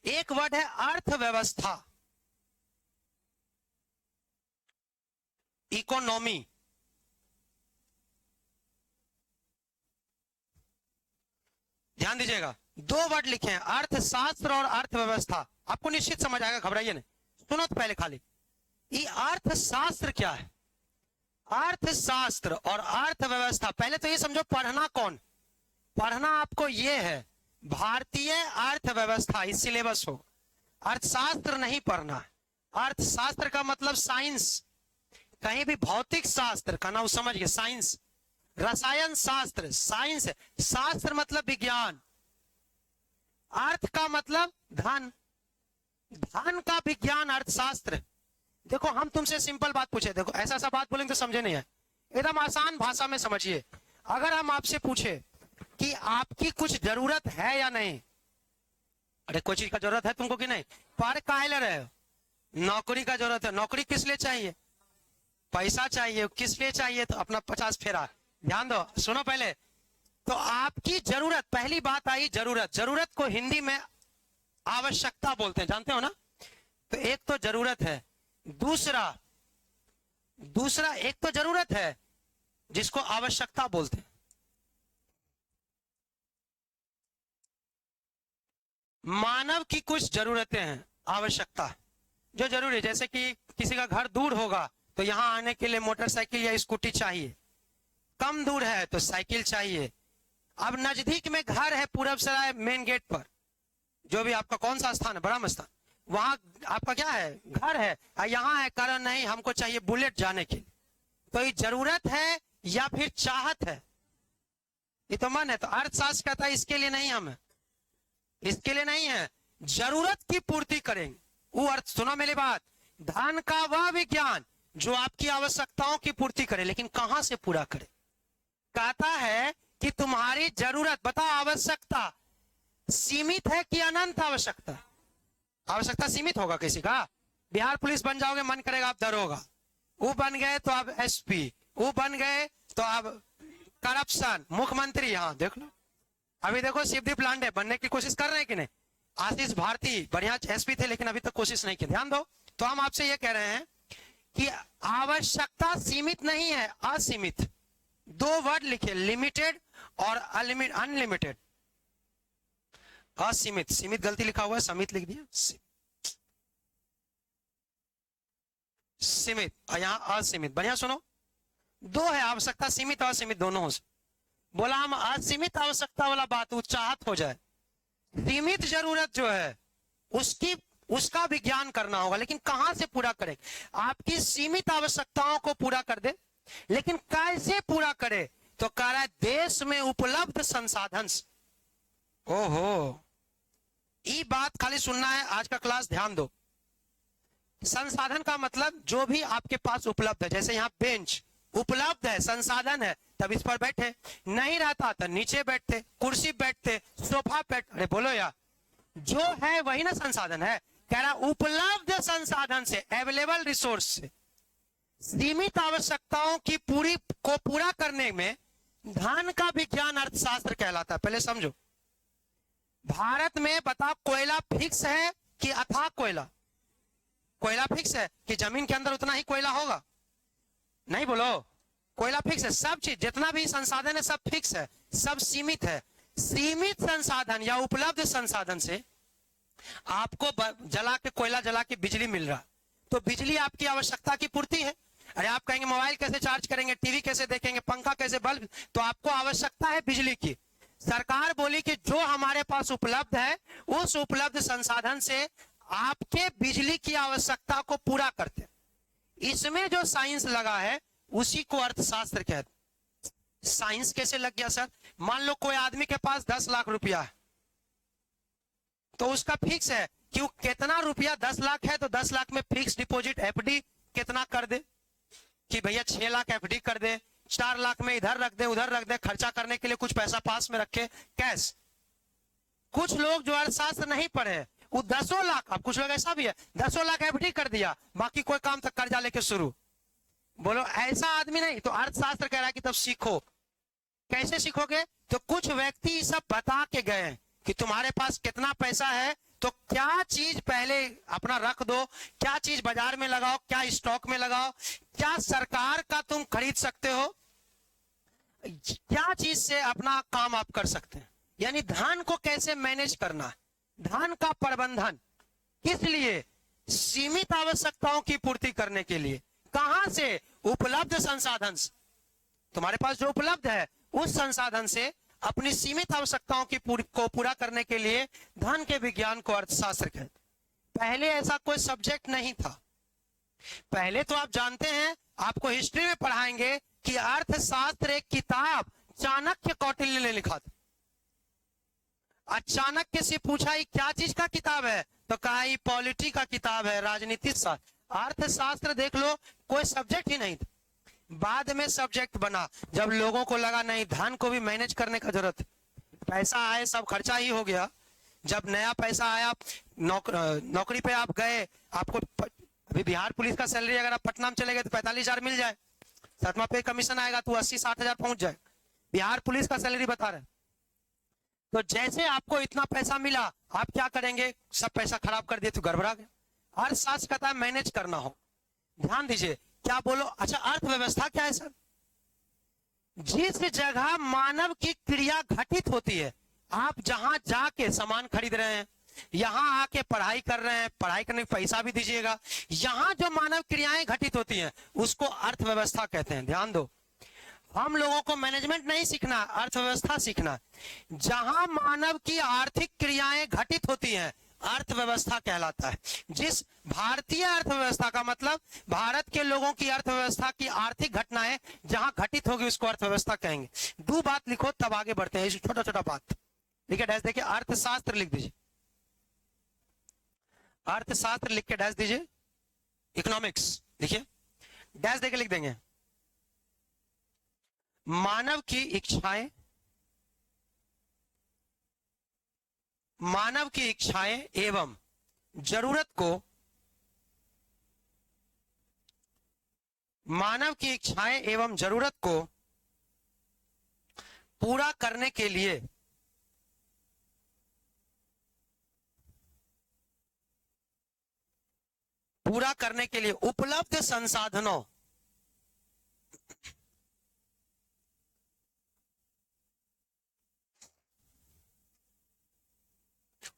एक वर्ड है अर्थव्यवस्था, इकोनॉमी। ध्यान दीजिएगा, दो वर्ड लिखे हैं, अर्थशास्त्र और अर्थव्यवस्था। आपको निश्चित समझ आएगा, घबराइए नहीं, सुनो तो पहले खाली। ये अर्थशास्त्र क्या है? अर्थशास्त्र और अर्थव्यवस्था, पहले तो ये समझो पढ़ना कौन, पढ़ना आपको ये है भारतीय अर्थव्यवस्था, इस सिलेबस हो। अर्थशास्त्र नहीं पढ़ना है। अर्थशास्त्र का मतलब साइंस, कहीं भी भौतिक शास्त्र का ना समझ गए, साइंस। रसायन शास्त्र साइंस है, शास्त्र मतलब विज्ञान। अर्थ का मतलब धन, धन का विज्ञान अर्थशास्त्र। देखो हम तुमसे सिंपल बात पूछे, देखो ऐसा सा बात बोलेंगे तो समझे नहीं है, एकदम आसान भाषा में समझिए। अगर हम आपसे पूछे कि आपकी कुछ जरूरत है या नहीं, अरे कोई चीज का जरूरत है तुमको कि नहीं, पर काहे ले रहे हो? नौकरी का जरूरत है। नौकरी किस लिए चाहिए? पैसा चाहिए। किस लिए चाहिए? तो अपना 50 फेरा। ध्यान दो, सुनो पहले। तो आपकी जरूरत, पहली बात आई जरूरत। जरूरत को हिंदी में आवश्यकता बोलते हैं, जानते हो ना? तो एक तो जरूरत है, दूसरा एक तो जरूरत है जिसको आवश्यकता बोलते हैं। मानव की कुछ जरूरतें हैं, आवश्यकता जो जरूरी है, जैसे कि किसी का घर दूर होगा तो यहां आने के लिए मोटरसाइकिल या स्कूटी चाहिए, कम दूर है तो साइकिल चाहिए। अब नजदीक में घर है पूरब सराय मेन गेट पर, जो भी आपका कौन सा स्थान है, बड़ा स्थान, वहां आपका क्या है, घर है, यहाँ है कारण नहीं हमको चाहिए बुलेट जाने के लिए। तो ये जरूरत है या फिर चाहत है? ये तो मन है। तो अर्थशास्त्र कहता है इसके लिए नहीं, हम इसके लिए नहीं है, जरूरत की पूर्ति करेंगे वो अर्थ। सुनो मेरी बात, धन का वह विज्ञान जो आपकी आवश्यकताओं की पूर्ति करे, लेकिन कहां से पूरा करे? कहता है कि तुम्हारी जरूरत, बताओ आवश्यकता सीमित है कि अनंत आवश्यकता? आवश्यकता सीमित होगा किसी का, बिहार पुलिस बन जाओगे, मन करेगा आप दरोगा, वो बन गए तो आप एसपी, वो बन गए तो आप करप्शन, मुख्यमंत्री। हाँ देख लो, अभी देखो शिवदीप लांडे बनने की कोशिश कर रहे हैं कि नहीं, आशीष भारती बढ़िया एसपी थे लेकिन अभी तक कोशिश नहीं की। ध्यान दो, तो हम आपसे ये कह रहे हैं कि आवश्यकता सीमित नहीं है, असीमित। दो वर्ड लिखे, लिमिटेड और अनलिमिटेड। असीमित, सीमित गलती लिखा हुआ है, समित लिख दिया, सीमित, और यहां असीमित। बढ़िया सुनो, दो है आवश्यकता, सीमित और असीमित दोनों से। बोला हम असीमित आवश्यकता वाला बात उच्चाहत हो जाए, सीमित जरूरत जो है उसका विज्ञान करना होगा, लेकिन कहां से पूरा करें? आपकी सीमित आवश्यकताओं को पूरा कर दे, लेकिन कैसे पूरा करे? तो कह रहा है देश में उपलब्ध संसाधन से। ओहो, ये बात खाली सुनना है आज का क्लास, ध्यान दो। संसाधन का मतलब जो भी आपके पास उपलब्ध है, जैसे यहाँ बेंच उपलब्ध है, संसाधन है, तब इस पर बैठे, नहीं रहता तो नीचे बैठते, कुर्सी बैठते, सोफा बैठ, अरे बोलो यार, जो है वही ना संसाधन है। कह रहा उपलब्ध संसाधन से, अवेलेबल रिसोर्स से, सीमित आवश्यकताओं की पूरा करने में धन का विज्ञान अर्थशास्त्र कहलाता है। पहले समझो, भारत में बताओ कोयला फिक्स है कि अथाह कोयला? कोयला फिक्स है कि जमीन के अंदर उतना ही कोयला होगा? नहीं बोलो, कोयला फिक्स है। सब चीज जितना भी संसाधन है सब फिक्स है, सब सीमित है। सीमित संसाधन या उपलब्ध संसाधन से आपको जला के, कोयला जला के बिजली मिल रहा, तो बिजली आपकी आवश्यकता की पूर्ति है। अरे आप कहेंगे मोबाइल कैसे चार्ज करेंगे, टीवी कैसे देखेंगे, पंखा कैसे, बल्ब, तो आपको आवश्यकता है बिजली की। सरकार बोली कि जो हमारे पास उपलब्ध है उस उपलब्ध संसाधन से आपके बिजली की आवश्यकता को पूरा करते हैं। इसमें जो साइंस लगा है उसी को अर्थशास्त्र कहते। साइंस कैसे लग गया सर? मान लो कोई आदमी के पास 10 लाख रुपया है, तो उसका फिक्स है कि वो कितना रुपया, 10 लाख है तो 10 लाख में फिक्स डिपॉजिट एफडी कितना कर दे, कि भैया 6 लाख एफडी कर दे, 4 लाख में इधर रख दे उधर रख दे, खर्चा करने के लिए कुछ पैसा पास में रखे कैश। कुछ लोग जो अर्थशास्त्र नहीं पढ़े वो 10 लाख, अब कुछ लोग ऐसा भी है 10 लाख एफडी कर दिया, बाकी कोई काम तक कर्जा लेके शुरू। बोलो ऐसा आदमी नहीं। तो अर्थशास्त्र कह रहा है कि तब सीखो। कैसे सीखोगे? तो कुछ व्यक्ति सब बता के गए कि तुम्हारे पास कितना पैसा है तो क्या चीज पहले अपना रख दो, क्या चीज बाजार में लगाओ, क्या स्टॉक में लगाओ, क्या सरकार का तुम खरीद सकते हो, क्या चीज से अपना काम आप कर सकते हैं। यानी धन को कैसे मैनेज करना, धन का प्रबंधन किस लिए, सीमित आवश्यकताओं की पूर्ति करने के लिए। कहां से, उपलब्ध संसाधन से। तुम्हारे पास जो उपलब्ध है उस संसाधन से अपनी सीमित आवश्यकताओं की को पूरा करने के लिए धन के विज्ञान को अर्थशास्त्र कहते हैं। पहले ऐसा कोई सब्जेक्ट नहीं था। पहले तो आप जानते हैं, आपको हिस्ट्री में पढ़ाएंगे कि अर्थशास्त्र एक किताब चाणक्य कौटिल्य ने लिखा था। चाणक्य से पूछा ये क्या चीज का किताब है, तो कहा ये पॉलिटी का किताब है, राजनीति शास्त्र। अर्थशास्त्र देख लो कोई सब्जेक्ट ही नहीं था, बाद में सब्जेक्ट बना जब लोगों को लगा नहीं धन को भी मैनेज करने का जरूरत है। पैसा आए सब खर्चा ही हो गया। जब नया पैसा आया, नौकरी पे आप गए, आपको अभी बिहार पुलिस का सैलरी अगर आप पटना में चले गए तो 45,000 मिल जाए, 7वां पे कमीशन आएगा तो 80-60,000 पहुंच जाए। बिहार पुलिस का सैलरी बता रहे। तो जैसे आपको इतना पैसा मिला, आप क्या करेंगे, सब पैसा खराब कर दिए तो गड़बड़ा गए। अर्थशास्त्र कहता है मैनेज करना हो। ध्यान दीजिए, क्या बोलो, अच्छा अर्थव्यवस्था क्या है सर, जिस जगह मानव की क्रिया घटित होती है, आप जहां जाके सामान खरीद रहे हैं, यहां आके पढ़ाई कर रहे हैं, पढ़ाई करने का पैसा भी दीजिएगा, यहां जो मानव क्रियाएं घटित होती हैं उसको अर्थव्यवस्था कहते हैं। ध्यान दो, हम लोगों को मैनेजमेंट नहीं सीखना, अर्थव्यवस्था सीखना। जहां मानव की आर्थिक क्रियाएं घटित होती हैं अर्थव्यवस्था कहलाता है। जिस भारतीय अर्थव्यवस्था का मतलब भारत के लोगों की अर्थव्यवस्था की आर्थिक घटनाएं जहां घटित होगी उसको अर्थव्यवस्था कहेंगे। दो बात लिखो तब आगे बढ़ते हैं, छोटा छोटा बात लिखे डैश देखिए, अर्थशास्त्र लिख दीजिए, अर्थशास्त्र लिख के डैश दीजिए, इकोनॉमिक्स लिखिए, डैश देके लिख देंगे मानव की इच्छाएं, मानव की इच्छाएं एवं जरूरत को, मानव की इच्छाएं एवं जरूरत को पूरा करने के लिए उपलब्ध संसाधनों,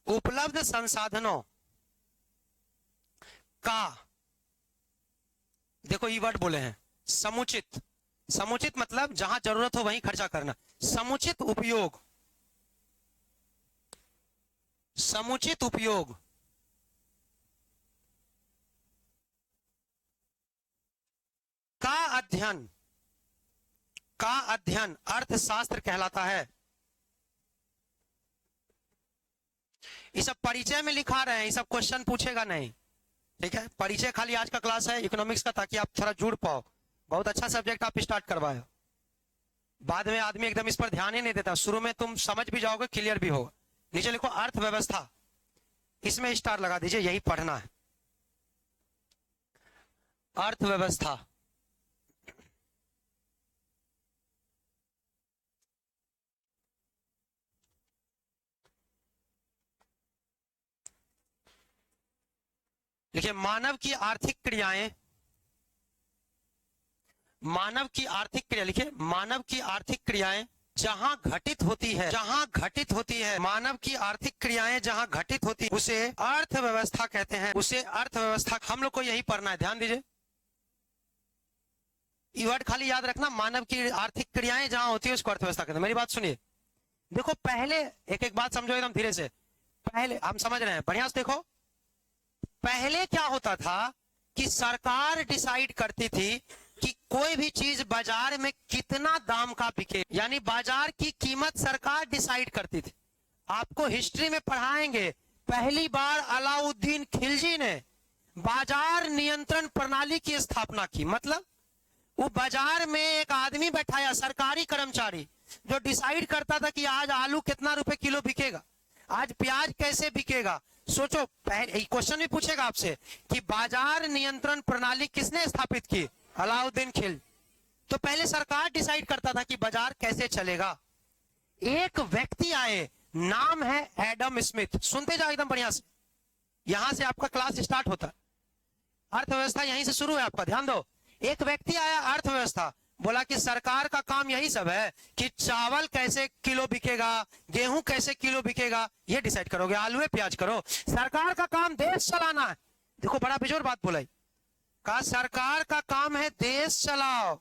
उपलब्ध संसाधनों का, देखो ये वर्ड बोले हैं समुचित, समुचित मतलब जहां जरूरत हो वहीं खर्चा करना, समुचित उपयोग, समुचित उपयोग का अध्ययन, का अध्ययन अर्थशास्त्र कहलाता है। ये सब परिचय में लिखा रहे हैं, ये सब क्वेश्चन पूछेगा नहीं, ठीक है। परिचय खाली आज का क्लास है इकोनॉमिक्स का, ताकि आप थोड़ा जुड़ पाओ। बहुत अच्छा सब्जेक्ट आप स्टार्ट करवाए, बाद में आदमी एकदम इस पर ध्यान ही नहीं देता। शुरू में तुम समझ भी जाओगे, क्लियर भी होगा। नीचे लिखो अर्थव्यवस्था, इसमें स्टार लगा दीजिए, यही पढ़ना है। अर्थव्यवस्था, देखिए मानव की आर्थिक क्रियाएं, मानव की आर्थिक क्रिया लिखिए, मानव की आर्थिक क्रियाएं जहां घटित होती है, जहां घटित होती है, मानव की आर्थिक क्रियाएं जहां घटित होती है उसे अर्थव्यवस्था कहते हैं, उसे अर्थव्यवस्था। हम लोग को यही पढ़ना है, ध्यान दीजिए। ये वर्ड खाली याद रखना, मानव की आर्थिक क्रियाएं जहां होती है उसको अर्थव्यवस्था कहते हैं। मेरी बात सुनिए, देखो पहले एक एक बात समझो एकदम धीरे से, पहले हम समझ रहे हैं, बढ़िया से देखो। पहले क्या होता था कि सरकार डिसाइड करती थी कि कोई भी चीज बाजार में कितना दाम का बिके, यानी बाजार की कीमत सरकार डिसाइड करती थी। आपको हिस्ट्री में पढ़ाएंगे, पहली बार अलाउद्दीन खिलजी ने बाजार नियंत्रण प्रणाली की स्थापना की। मतलब वो बाजार में एक आदमी बैठाया, सरकारी कर्मचारी, जो डिसाइड करता था कि आज आलू कितना रुपए किलो बिकेगा, आज प्याज कैसे बिकेगा। सोचो, पहले क्वेश्चन भी पूछेगा आपसे कि बाजार नियंत्रण प्रणाली किसने स्थापित की, अलाउद्दीन खिलजी। तो पहले सरकार डिसाइड करता था कि बाजार कैसे चलेगा। एक व्यक्ति आए, नाम है एडम स्मिथ, सुनते जाओ एकदम बढ़िया से। यहां से आपका क्लास स्टार्ट होता है। अर्थव्यवस्था यहीं से शुरू है आपका, ध्यान दो। एक व्यक्ति आया अर्थव्यवस्था, बोला कि सरकार का काम यही सब है कि चावल कैसे किलो बिकेगा, गेहूं कैसे किलो बिकेगा, ये डिसाइड करोगे, आलू प्याज करो। सरकार का काम देश चलाना है। देखो बड़ा बेजोर बात बोला, कहा सरकार का काम है देश चलाओ,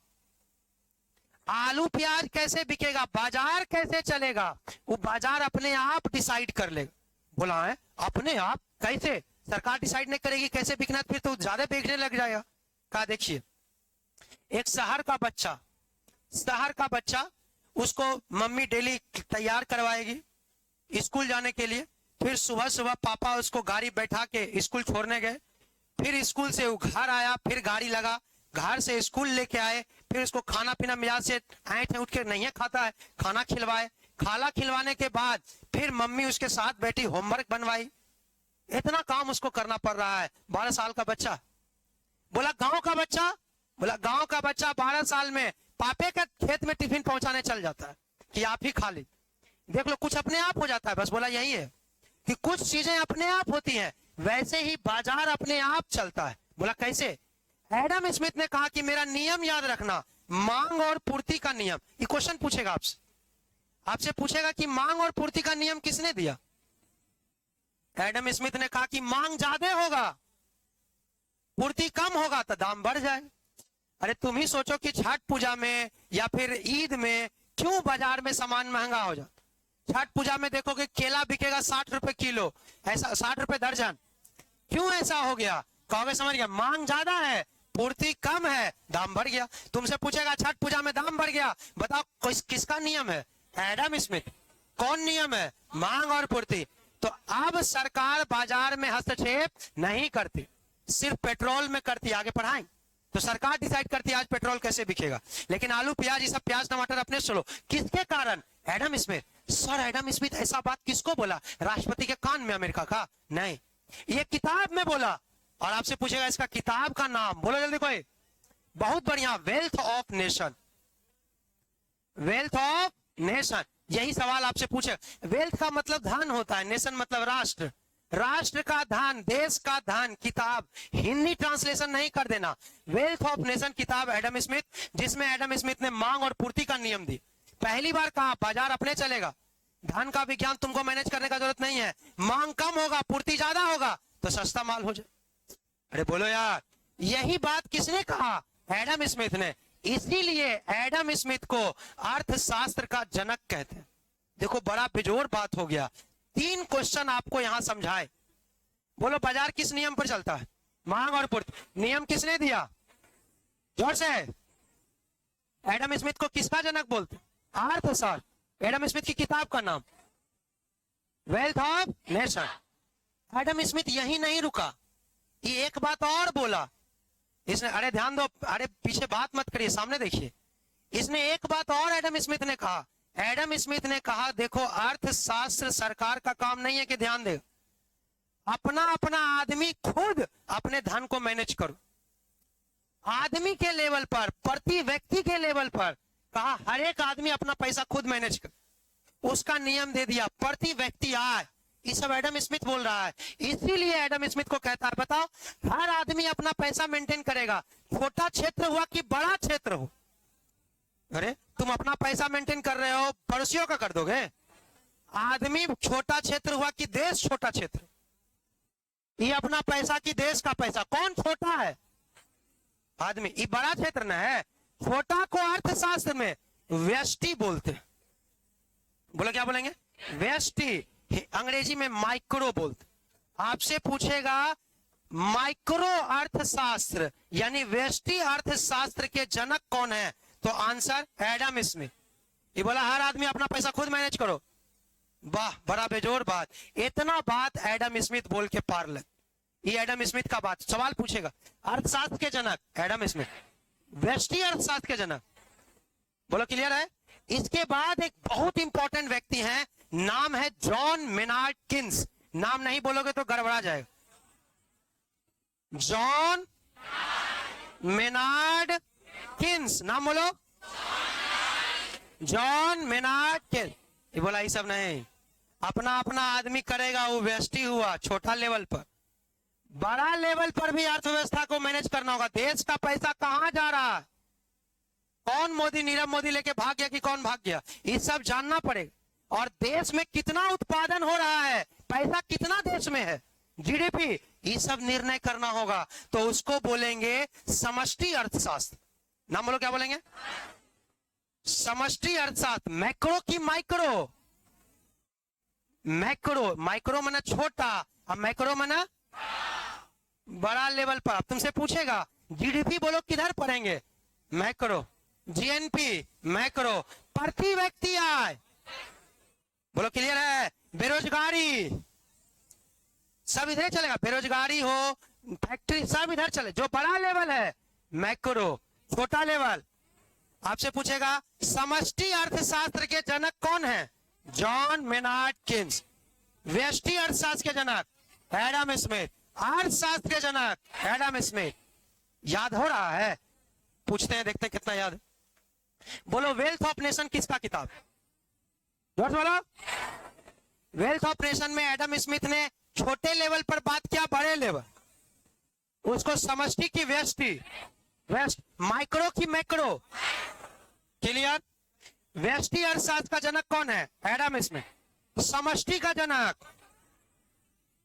आलू प्याज कैसे बिकेगा, बाजार कैसे चलेगा, वो बाजार अपने आप डिसाइड कर लेगा। बोला है अपने आप कैसे, सरकार डिसाइड नहीं करेगी कैसे बिकना, फिर तो ज्यादा बिकने लग जाएगा। कहा देखिए, एक शहर का बच्चा उसको मम्मी डेली तैयार करवाएगी स्कूल जाने के लिए, फिर सुबह सुबह पापा उसको गाड़ी बैठा के स्कूल छोड़ने गए, फिर स्कूल से वो घर आया, फिर गाड़ी लगा, घर से स्कूल लेके आए, फिर उसको खाना पीना मिजाज से ऐंठ उठ के नहीं खाता है, खाना खिलवाए, खाना खिलवाने के बाद फिर मम्मी उसके साथ बैठी होमवर्क बनवाई। इतना काम उसको करना पड़ रहा है। 12 साल का बच्चा। बोला गांव का बच्चा, बोला गांव का बच्चा 12 साल में पापे के खेत में टिफिन पहुंचाने चल जाता है कि आप ही खा ली। देख लो कुछ अपने आप हो जाता है। बस बोला यही है कि कुछ चीजें अपने आप होती हैं, वैसे ही बाजार अपने आप चलता है। बोला कैसे? एडम स्मिथ ने कहा कि मेरा नियम याद रखना, मांग और पूर्ति का नियम। ये क्वेश्चन पूछेगा आपसे पूछेगा कि मांग और पूर्ति का नियम किसने दिया? एडम स्मिथ ने कहा कि मांग ज्यादा होगा, पूर्ति कम होगा तो दाम बढ़ जाए। अरे तुम ही सोचो कि छठ पूजा में या फिर ईद में क्यों बाजार में सामान महंगा हो जाता। छठ पूजा में देखोगे केला बिकेगा 60 रुपए किलो, ऐसा 60 रुपए दर्जन। क्यों ऐसा हो गया? कहोगे समझ गया, मांग ज्यादा है पूर्ति कम है, दाम बढ़ गया। तुमसे पूछेगा छठ पूजा में दाम बढ़ गया, बताओ किसका नियम है? Adam Smith. कौन नियम है? मांग और पूर्ति। तो अब सरकार बाजार में हस्तक्षेप नहीं करती, सिर्फ पेट्रोल में करती। आगे पढ़ाएं तो सरकार डिसाइड करती है आज पेट्रोल कैसे बिकेगा, लेकिन आलू प्याज ये सब प्याज टमाटर अपने चलो। किसके कारण? Adam Smith. Sir Adam Smith ऐसा बात किसको बोला? राष्ट्रपति के कान में अमेरिका का? नहीं, ये किताब में बोला। और आपसे पूछेगा इसका किताब का नाम, बोलो जल्दी कोई। बहुत बढ़िया, wealth of nation. Wealth of nation, यही सवाल आपसे पूछे। वेल्थ का मतलब धन होता है, नेशन मतलब राष्ट्र। राष्ट्र का धन, देश का धन। किताब हिंदी ट्रांसलेशन नहीं कर देना। वेल्थ ऑफ नेशन किताब एडम स्मिथ, जिसमें एडम स्मिथ ने मांग और पूर्ति का नियम दी। पहली बार कहा बाजार अपने चलेगा, धन का विज्ञान तुमको मैनेज करने का जरूरत नहीं है। मांग कम होगा, पूर्ति ज्यादा होगा तो सस्ता माल हो जाए। अरे बोलो यार, यही बात किसने कहा? एडम स्मिथ ने। इसीलिए एडम स्मिथ को अर्थशास्त्र का जनक कहते हैं। देखो बड़ा बेजोर बात हो गया। 3 क्वेश्चन आपको यहां समझाए। बोलो बाजार किस नियम पर चलता है? मांग और पूर्ति। नियम किसने दिया? जोर से। एडम स्मिथ को किसका जनक बोलते? अर्थशास्त्र। एडम स्मिथ की किताब का नाम wealth of nation. Adam Smith यही नहीं रुका, ये एक बात और बोला इसने। अरे ध्यान दो, अरे पीछे बात मत करिए, सामने देखिए। इसने एक बात और एडम स्मिथ ने कहा। एडम स्मिथ ने कहा देखो अर्थशास्त्र सरकार का काम नहीं है कि ध्यान दे, अपना अपना आदमी खुद अपने धन को मैनेज करो। आदमी के लेवल पर, प्रति व्यक्ति के लेवल पर कहा हर एक आदमी अपना पैसा खुद मैनेज कर। उसका नियम दे दिया, प्रति व्यक्ति आय। ये सब एडम स्मिथ बोल रहा है। इसीलिए एडम स्मिथ को कहता है बताओ हर आदमी अपना पैसा मेंटेन करेगा, छोटा क्षेत्र हुआ कि बड़ा क्षेत्र हो। अरे तुम अपना पैसा मेंटेन कर रहे हो, पड़ोसियों का कर दोगे? आदमी छोटा क्षेत्र हुआ कि देश छोटा क्षेत्र? ये अपना पैसा कि देश का पैसा? कौन छोटा है? आदमी। ये बड़ा क्षेत्र न है। छोटा को अर्थशास्त्र में व्यष्टि बोलते हैं। बोलो क्या बोलेंगे? व्यष्टि। अंग्रेजी में माइक्रो बोलते। आपसे पूछेगा माइक्रो अर्थशास्त्र यानी व्यष्टि अर्थशास्त्र के जनक कौन है, तो आंसर एडम स्मिथ। ये बोला हर आदमी अपना पैसा खुद मैनेज करो। वाह बड़ा बेजोर बात। इतना बात एडम स्मिथ बोल के पार लग। ये एडम स्मिथ का बात। सवाल पूछेगा अर्थशास्त्र के जनक एडम स्मिथ, व्यष्टि अर्थशास्त्र के जनक। बोलो क्लियर है? इसके बाद एक बहुत इंपॉर्टेंट व्यक्ति है, नाम है जॉन मेनार्ड किन्स। नाम नहीं बोलोगे तो गड़बड़ा जाएगा। जॉन मेनार्ड किन्स, नाम बोलो। John Maynard Keynes. ये बोला ये सब नहीं, अपना अपना आदमी करेगा, वो व्यष्टि हुआ छोटा लेवल पर। बड़ा लेवल पर भी अर्थव्यवस्था को मैनेज करना होगा। देश का पैसा कहां जा रहा है, कौन मोदी, नीरव मोदी लेके भाग गया कि कौन भाग गया, ये सब जानना पड़ेगा। और देश में कितना उत्पादन हो रहा है, पैसा कितना देश में है, जीडीपी, ये सब निर्णय करना होगा। तो उसको बोलेंगे समष्टि अर्थशास्त्र। नाम बोलो, क्या बोलेंगे? समष्टि अर्थशास्त्र। मैक्रो की माइक्रो? मैक्रो, माइक्रो माना छोटा और मैक्रो माना बड़ा लेवल पर। अब तुमसे पूछेगा जीडीपी बोलो किधर पढ़ेंगे? मैक्रो। GNP macro. प्रति व्यक्ति आय बोलो, क्लियर है? बेरोजगारी सब इधर चलेगा, बेरोजगारी हो, फैक्ट्री, सब इधर चले। जो बड़ा लेवल है मैक्रो, छोटा लेवल। आपसे पूछेगा समष्टि अर्थशास्त्र के जनक कौन है? John Maynard Keynes. व्यष्टि अर्थशास्त्र के जनक एडम स्मिथ। अर्थशास्त्र के जनक एडम स्मिथ। याद हो रहा है? पूछते हैं, देखते हैं कितना याद है। बोलो वेल्थ ऑफ नेशन किसका किताब? जोर से बोलो। वेल्थ ऑफ नेशन में एडम स्मिथ ने छोटे लेवल पर बात किया, बड़े लेवल, उसको समष्टि की व्यष्टि, वेस्ट, माइक्रो की मैक्रो। क्लियर? व्यष्टि अर्थशास्त्र का जनक कौन है? Adam Smith. समष्टि का जनक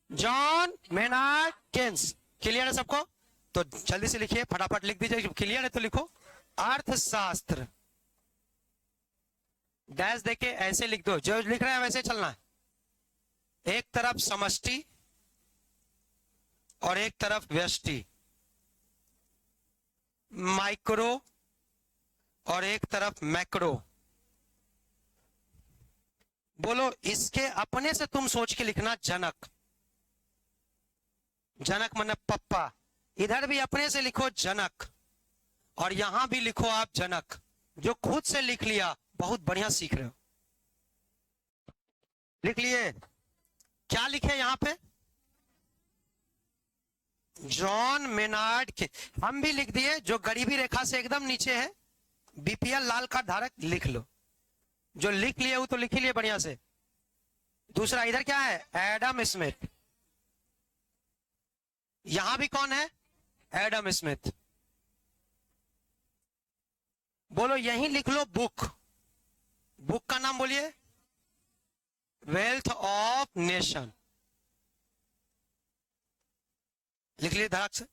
जॉन मेनार्ड केन्स। क्लियर है सबको? तो जल्दी से लिखिए, फटाफट लिख दीजिए। क्लियर है तो लिखो अर्थशास्त्र, डैश देके ऐसे लिख दो, जो लिख रहे हैं वैसे चलना है। एक तरफ समष्टि और एक तरफ व्यष्टि, माइक्रो और एक तरफ मैक्रो। बोलो इसके अपने से तुम सोच के लिखना जनक। जनक मतलब पप्पा। इधर भी अपने से लिखो जनक और यहां भी लिखो आप जनक। जो खुद से लिख लिया बहुत बढ़िया सीख रहे हो। लिख लिए? क्या लिखे यहां पे? जॉन मेनार्ड के। हम भी लिख दिए, जो गरीबी रेखा से एकदम नीचे है, बीपीएल लाल कार्ड धारक, लिख लो। जो लिख लिए वो तो लिख ही लिए बढ़िया से। दूसरा इधर क्या है? Adam Smith. यहां भी कौन है? Adam Smith. बोलो यहीं लिख लो बुक। बुक का नाम बोलिए वेल्थ ऑफ नेशन। लिख लिए धड़क से।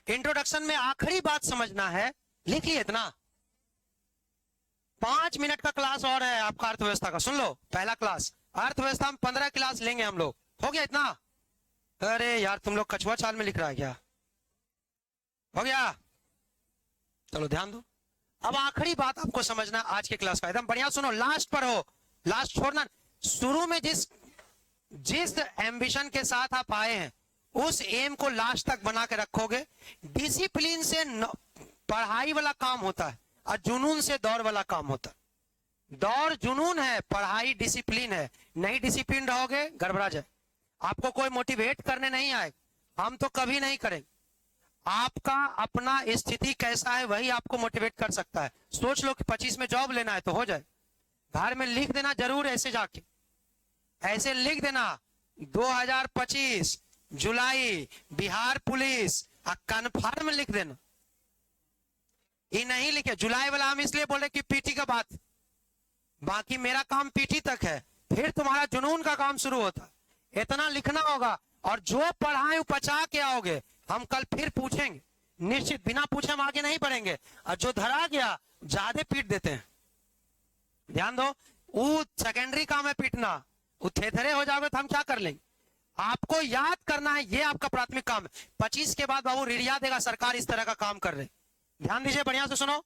इंट्रोडक्शन में आखिरी बात समझना है, लिख लिए इतना। 5 मिनट का क्लास और है आपका अर्थव्यवस्था का, सुन लो। पहला क्लास अर्थव्यवस्था में 15 क्लास लेंगे हम लोग, हो गया इतना? अरे यार तुम लोग कछुआ चाल में लिख रहा है क्या? हो गया? चलो ध्यान दो। अब आखिरी बात आपको समझना आज के क्लास का, एकदम बढ़िया सुनो, लास्ट पर हो, लास्ट छोड़ना। शुरू में जिस एम्बिशन के साथ आप आए हैं उस एम को लास्ट तक बना के रखोगे। डिसिप्लिन से पढ़ाई वाला काम होता है और जुनून से दौड़ वाला काम होता है। दौड़ जुनून है, पढ़ाई डिसिप्लिन है। नहीं डिसिप्लिन रहोगे गड़बड़ा जाए। आपको कोई मोटिवेट करने नहीं आए, हम तो कभी नहीं करेंगे। आपका अपना स्थिति कैसा है वही आपको मोटिवेट कर सकता है। सोच लो कि 25 में जॉब लेना है तो हो जाए। घर में लिख देना जरूर, ऐसे जाके ऐसे लिख देना 2025 जुलाई बिहार पुलिस, कन्फर्म लिख देना। ये नहीं लिखे जुलाई वाला, हम इसलिए बोले कि पीटी का बात, बाकी मेरा काम पीटी तक है, फिर तुम्हारा जुनून का काम शुरू होता है। इतना लिखना होगा और जो पढ़ाए पचा के आओगे हम कल फिर पूछेंगे, निश्चित, बिना पूछे हम आगे नहीं बढ़ेंगे। और जो धरा गया ज्यादा पीट देते हैं। ध्यान दो, वो सेकेंडरी काम है पीटना, वो थेथरे हो जाओगे तो हम क्या कर लेंगे। आपको याद करना है, ये आपका प्राथमिक काम है। 25 के बाद बाबू रिड़िया देगा सरकार इस तरह का काम कर रहे। ध्यान दीजिए, बढ़िया से सुनो।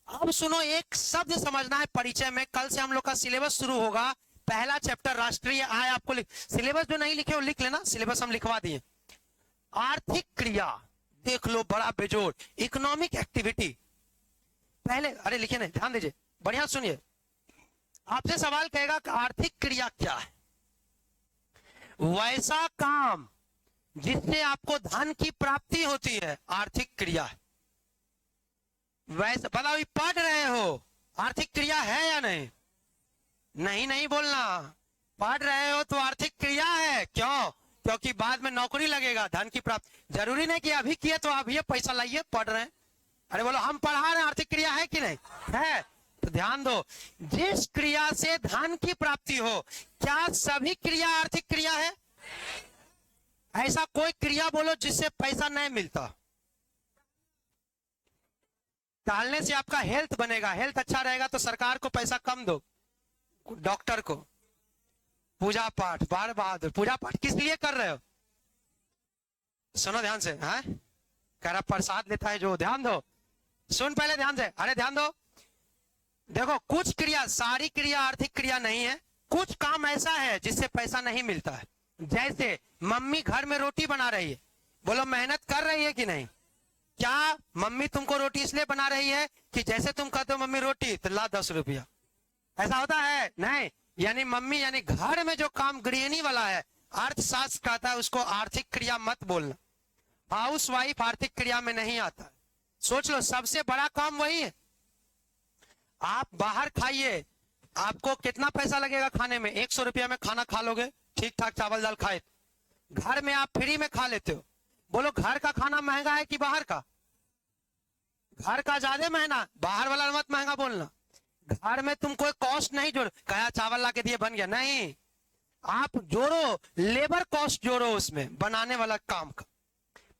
अब सुनो, एक शब्द समझना है परिचय में। कल से हम लोग का सिलेबस शुरू होगा। पहला चैप्टर राष्ट्रीय आय आपको सिलेबस जो नहीं लिखे वो लिख लेना, सिलेबस हम लिखवा दिए। आर्थिक क्रिया देख लो, बड़ा बेजोड़। इकोनॉमिक एक्टिविटी पहले, अरे लिखे नहीं, ध्यान दीजिए, बढ़िया सुनिए। आपसे सवाल कहेगा कि आर्थिक क्रिया क्या है? वैसा काम जिससे आपको धन की प्राप्ति होती है, आर्थिक क्रिया है। वैसे बताओ, पढ़ रहे हो आर्थिक क्रिया है या नहीं? नहीं नहीं बोलना। पढ़ रहे हो तो आर्थिक क्रिया है। क्यों? क्योंकि बाद में नौकरी लगेगा, धन की प्राप्ति। जरूरी नहीं कि अभी किए तो अभी पैसा लाइए, पढ़ रहे हैं। अरे बोलो हम पढ़ा रहे हैं, आर्थिक क्रिया है कि नहीं है? तो ध्यान दो, जिस क्रिया से धन की प्राप्ति हो, क्या सभी क्रिया आर्थिक क्रिया है? ऐसा कोई क्रिया बोलो जिससे पैसा नहीं मिलता। टहलने से आपका हेल्थ बनेगा, हेल्थ अच्छा रहेगा तो सरकार को पैसा कम दो, डॉक्टर को। पूजा पाठ, बार बहादुर, पूजा पाठ किस लिए कर रहे हो? सुनो ध्यान से, है कह रहा प्रसाद लेता है जो, ध्यान दो, सुन पहले ध्यान से, अरे ध्यान दो। देखो कुछ क्रिया, सारी क्रिया आर्थिक क्रिया नहीं है। कुछ काम ऐसा है जिससे पैसा नहीं मिलता है। जैसे मम्मी घर में रोटी बना रही है, बोलो मेहनत कर रही है कि नहीं? क्या मम्मी तुमको रोटी इसलिए बना रही है कि जैसे तुम कहते हो मम्मी रोटी तो ला 10 रुपया, ऐसा होता है? नहीं। यानी मम्मी, यानी घर में जो काम गृहिणी वाला है, अर्थशास्त्र कहता है उसको आर्थिक क्रिया मत बोलना। हाउस वाइफ आर्थिक क्रिया में नहीं आता। सोच लो, सबसे बड़ा काम वही है। आप बाहर खाइए, आपको कितना पैसा लगेगा खाने में? 100 रुपया में खाना खा लोगे, ठीक ठाक चावल दाल खाए। घर में आप फ्री में खा लेते हो। बोलो घर का खाना महंगा है कि बाहर का? घर का ज्यादा महंगा, बाहर वाला मत महंगा बोलना। घर में तुम कोई कॉस्ट नहीं जोड़, कहा चावल ला के दिए बन गया, नहीं। आप जोड़ो, लेबर कॉस्ट जोड़ो उसमें, बनाने वाला काम का,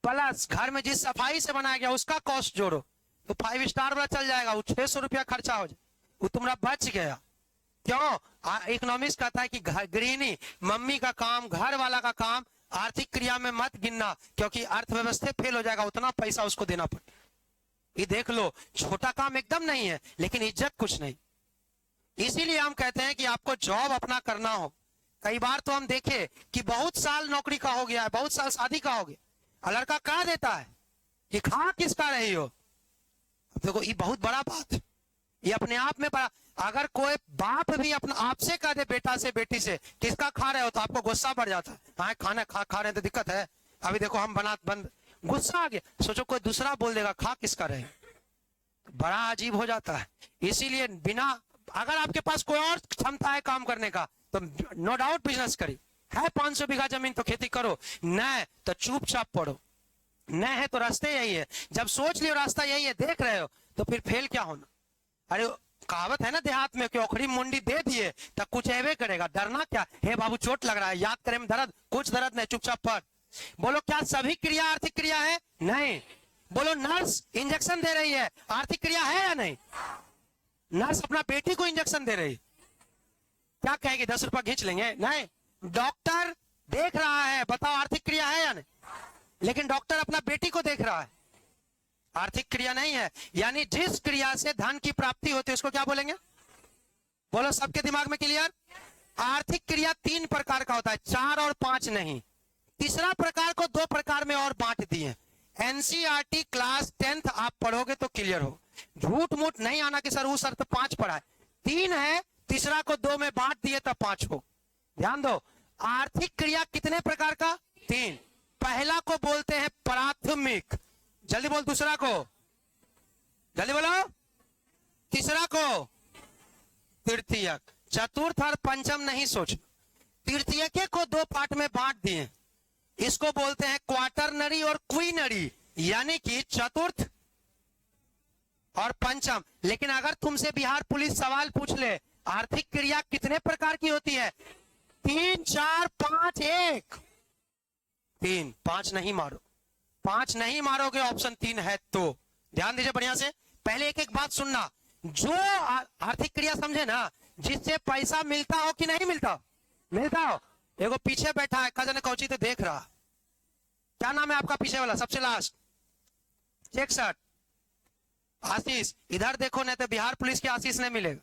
प्लस घर में जिस सफाई से बनाया गया उसका कॉस्ट जोड़ो, तो 5 स्टार वाला चल जाएगा। वो 600 रुपया खर्चा हो जाए, वो तुम्हारा बच गया। क्यों? इकोनॉमिक्स कहता है कि गृहिणी, मम्मी का काम, घर वाला का काम आर्थिक क्रिया में मत गिनना, क्योंकि अर्थव्यवस्था फेल हो जाएगा, उतना पैसा उसको देना पड़े। ये देख लो, छोटा काम एकदम नहीं है, लेकिन इज्जत कुछ नहीं। इसीलिए हम कहते हैं कि आपको जॉब अपना करना हो। कई बार तो हम देखे कि बहुत साल नौकरी का हो गया है, बहुत साल शादी का हो गया, लड़का कह देता है कि खा किसका रही हो। देखो ये बहुत बड़ा बात, ये अपने आप में बड़ा। अगर कोई बाप भी अपना आपसे कह दे बेटा से, बेटी से, किसका खा रहे हो, तो आपको गुस्सा बढ़ जाता है। हाँ खाना खा रहे तो दिक्कत है, अभी देखो हम बना बंद, गुस्सा आ गया। सोचो कोई दूसरा बोल देगा खा किसका रहे, बड़ा अजीब हो जाता है। इसीलिए बिना, अगर आपके पास कोई और क्षमता है काम करने का तो नो डाउट बिजनेस करिए। है 500 बीघा जमीन तो खेती करो, न तो चुपचाप पढ़ो। न है तो रास्ते यही है। जब सोच लियो रास्ता यही है, देख रहे हो, तो फिर फेल क्या होना। अरे कहावत है ना देहात में कि ओखरी मुंडी दे दिए तो कुछ ऐवे करेगा, डरना क्या? हे बाबू चोट लग रहा है, याद करें में दर्द, कुछ दर्द नहीं, चुपचाप पढ़। बोलो क्या सभी क्रिया आर्थिक क्रिया है? नहीं। बोलो नर्स इंजेक्शन दे रही है, आर्थिक क्रिया है या नहीं? नर्स अपना बेटी को इंजेक्शन दे रही, क्या कहेगी? 10 रुपया खींच लेंगे? नहीं। डॉक्टर देख रहा है, बताओ आर्थिक क्रिया है या नहीं? लेकिन डॉक्टर अपना बेटी को देख रहा है, आर्थिक क्रिया नहीं है। यानी जिस क्रिया से धन की प्राप्ति होती है उसको क्या बोलेंगे? बोलो सबके दिमाग में क्लियर? आर्थिक क्रिया 3 प्रकार का होता है, 4 और 5 नहीं। तीसरा प्रकार को 2 प्रकार में और बांट दिए। एनसीईआरटी क्लास 10th आप पढ़ोगे तो क्लियर हो। झूठ मूठ नहीं आना कि सर वो सर तो 5 पढ़ा है, 3 है, तीसरा को 2 में बांट दिए तब 5 हो। ध्यान दो, आर्थिक क्रिया कितने प्रकार का? 3। पहला को बोलते हैं प्राथमिक, जल्दी बोल। दूसरा को जल्दी बोलो। तीसरा को तृतीयक। चतुर्थ और पंचम नहीं सोच। तृतीयक को 2 पार्ट में बांट दिए, इसको बोलते हैं क्वार्टरनरी और क्वीनरी, यानी कि चतुर्थ और पंचम। लेकिन अगर तुमसे बिहार पुलिस सवाल पूछ ले आर्थिक क्रिया कितने प्रकार की होती है? 3, 4, 5, 1। 3, 5 नहीं मारो, 5 नहीं मारोगे, ऑप्शन 3 है। तो ध्यान दीजिए बढ़िया से, पहले एक एक बात सुनना। जो आर्थिक क्रिया समझे ना, जिससे पैसा मिलता हो कि नहीं मिलता? मिलता हो। एगो पीछे बैठा है, कजन कौची तो देख रहा, क्या नाम है आपका पीछे वाला सबसे लास्ट? 61 आशीष। इधर देखो, नहीं तो बिहार पुलिस के आशीष नहीं मिलेगा।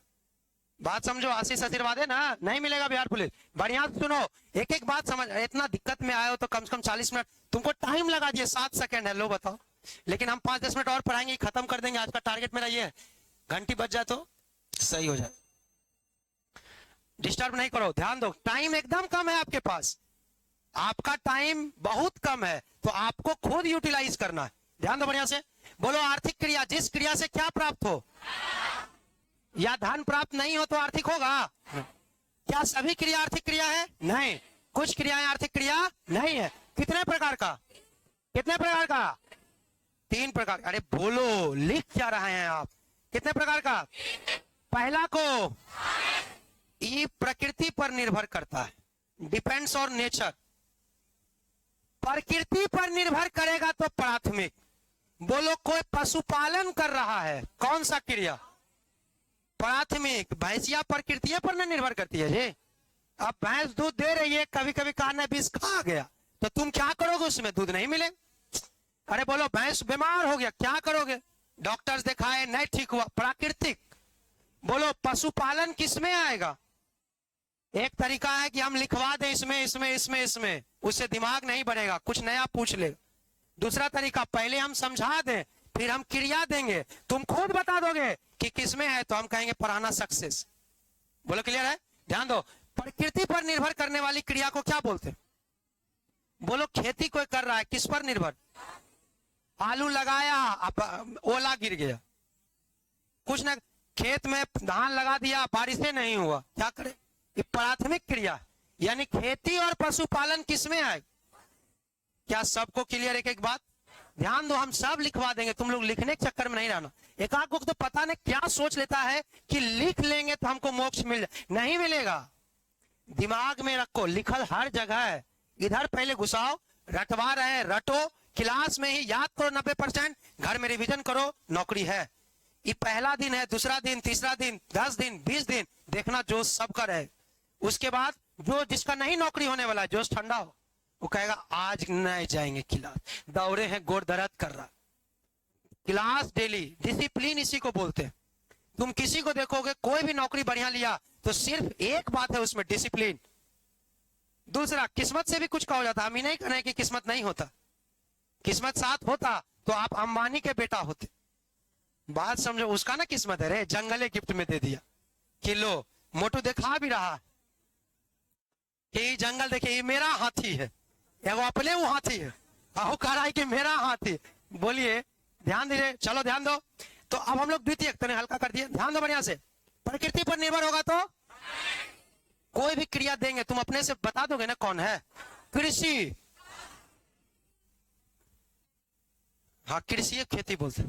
बात समझो, आशीष आशीर्वाद है ना, नहीं मिलेगा बिहार पुलिस। बढ़िया सुनो, एक एक बात समझ। इतना दिक्कत में आए हो तो कम से कम 40 मिनट तुमको टाइम लगा दिए, 7 सेकंड है, लो बताओ। लेकिन हम 5-10 मिनट और पढ़ाएंगे, खत्म कर देंगे। आज का टारगेट मेरा ये है, घंटी बज जाए तो सही हो जाए। डिस्टर्ब नहीं करो, ध्यान दो, टाइम एकदम कम है आपके पास, आपका टाइम बहुत कम है, तो आपको खुद यूटिलाइज करना है। ध्यान दो बढ़िया से, बोलो आर्थिक क्रिया, जिस क्रिया से क्या प्राप्त हो? या धन प्राप्त नहीं हो तो आर्थिक होगा? क्या सभी क्रिया आर्थिक क्रिया है? नहीं। कुछ क्रियाएं आर्थिक क्रिया नहीं है। कितने प्रकार का? कितने प्रकार का? 3 प्रकार। अरे बोलो, लिख क्या रहे हैं आप? कितने प्रकार का? पहला को ये प्रकृति पर निर्भर करता है, डिपेंड्स ऑन नेचर। प्रकृति पर निर्भर करेगा तो प्राथमिक। बोलो कोई पशुपालन कर रहा है, कौन सा क्रिया? प्राथमिक। भैंसिया प्रकृति पर न निर्भर करती है जी। अब भैंस दूध दे रही है, कभी कभी कान में विष खा गया तो तुम क्या करोगे? उसमें दूध नहीं मिले। अरे बोलो भैंस बीमार हो गया, क्या करोगे? डॉक्टर्स दिखाए, नहीं ठीक हुआ, प्राकृतिक। बोलो पशुपालन किसमें आएगा? एक तरीका है कि हम लिखवा दें इसमें इसमें इसमें इसमें, उससे दिमाग नहीं बढ़ेगा, कुछ नया पूछ ले। दूसरा तरीका, पहले हम समझा दें फिर हम क्रिया देंगे, तुम खुद बता दोगे कि किसमें है तो हम कहेंगे पुराना सक्सेस। बोलो क्लियर है? ध्यान दो, प्रकृति पर निर्भर करने वाली क्रिया को क्या बोलते हैं? बोलो खेती कोई कर रहा है, किस पर निर्भर? आलू लगाया, अब ओला गिर गया, कुछ ना, खेत में धान लगा दिया, बारिशें नहीं हुआ, क्या करे? ये प्राथमिक क्रिया। यानी खेती और पशुपालन किसमें आए? क्या सबको क्लियर? एक एक बात ध्यान दो, हम सब लिखवा देंगे, तुम लोग लिखने के चक्कर में नहीं रहना। एक आध को तो पता नहीं क्या सोच लेता है कि लिख लेंगे तो हमको मोक्ष मिल जाए, नहीं मिलेगा। दिमाग में रखो, लिखल हर जगह है, इधर पहले घुसाओ, रटवा रहे रटो, क्लास में ही याद करो 90%, घर में रिवीजन करो, नौकरी है। ये पहला दिन है, दूसरा दिन, तीसरा दिन, 10 दिन, 20 दिन, देखना जोश सबका रहे। उसके बाद जो जिसका नहीं नौकरी होने वाला है, जोश ठंडा हो, वो कहेगा आज नहीं जाएंगे क्लास, दौड़े हैं, गोड़ दर्द कर रहा। क्लास डेली, डिसिप्लिन इसी को बोलते हैं। तुम किसी को देखोगे कोई भी नौकरी बढ़िया लिया तो सिर्फ एक बात है उसमें, डिसिप्लिन। दूसरा, किस्मत से भी कुछ कहा जाता। हम ही नहीं कह रहे कि किस्मत नहीं होता, किस्मत साथ होता तो आप अंबानी के बेटा होते। बात समझो, उसका ना किस्मत है रे, जंगले गिफ्ट में दे दिया कि लो। मोटू दिखा भी रहा कि जंगल देखिए, ये मेरा हाथी है, या वो अपने वो हाथी है, आओ कह रहा है कि मेरा हाथी। बोलिए, ध्यान दीजिए, चलो ध्यान दो। तो अब हम लोग द्वितीय तने हल्का कर दिए, ध्यान दो बढ़िया से। प्रकृति पर निर्भर होगा तो कोई भी क्रिया देंगे, तुम अपने से बता दोगे ना कौन है? कृषि। हाँ, कृषि खेती बोलते।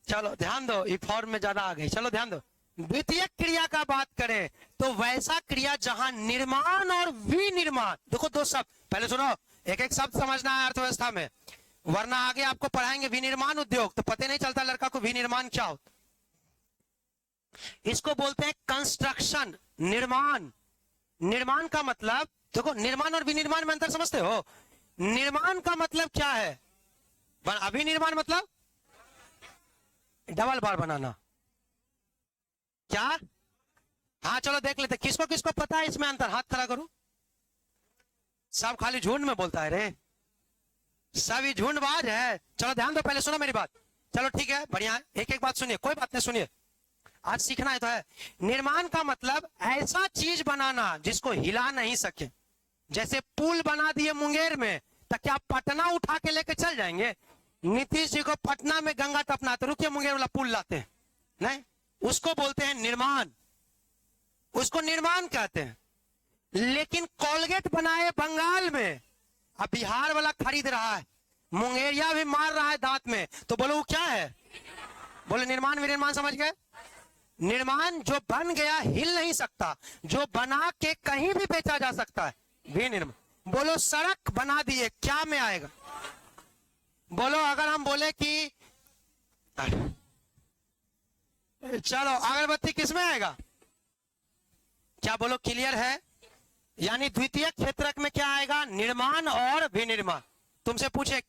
चलो ध्यान दो, ये फॉर्म में ज्यादा आ गई, चलो ध्यान दो। द्वितीय क्रिया का बात करें तो वैसा क्रिया जहां निर्माण और विनिर्माण, देखो दो शब्द, पहले सुनो, एक एक शब्द समझना है अर्थव्यवस्था में, वरना आगे आपको पढ़ाएंगे विनिर्माण उद्योग तो पता नहीं चलता लड़का को विनिर्माण क्या होता। इसको बोलते हैं कंस्ट्रक्शन, निर्माण। निर्माण का मतलब देखो, निर्माण और विनिर्माण में अंतर समझते हो? निर्माण का मतलब क्या है? अभिनिर्माण मतलब डबल बार बनाना। क्या? हाँ चलो देख लेते, किसको किसको पता है इसमें अंतर? हाथ खड़ा करो। सब खाली झुंड में बोलता है रे, सब ही झुंडबाज है। चलो ध्यान दो, पहले सुनो मेरी बात। चलो ठीक है, बढ़िया है, एक एक बात सुनिए, कोई बात नहीं, सुनिए, आज सीखना है तो है। निर्माण का मतलब ऐसा चीज बनाना जिसको हिला नहीं सके। जैसे पुल बना दिए मुंगेर में, तो क्या पटना उठा के लेके चल जाएंगे? नीतीश जी को पटना में गंगा टपनाते, रुकिए मुंगेर वाला पुल लाते हैं, नहीं, उसको बोलते हैं निर्माण, उसको निर्माण कहते हैं। लेकिन कोलगेट बनाए बंगाल में, अब बिहार वाला खरीद रहा है, मुंगेरिया भी मार रहा है दांत में, तो बोलो वो क्या है? बोले निर्माण। विनिर्माण समझ गए? निर्माण जो बन गया, हिल नहीं सकता, जो बना के कहीं भी बेचा जा सकता है, विनिर्माण। बोलो सड़क बना दिए, क्या में आएगा? बोलो अगर हम बोले कि चलो अगरबत्ती किस में आएगा? क्या बोलो क्लियर है? यानी द्वितीय क्षेत्रक में क्या आएगा? निर्माण और विनिर्माण। तुमसे पूछे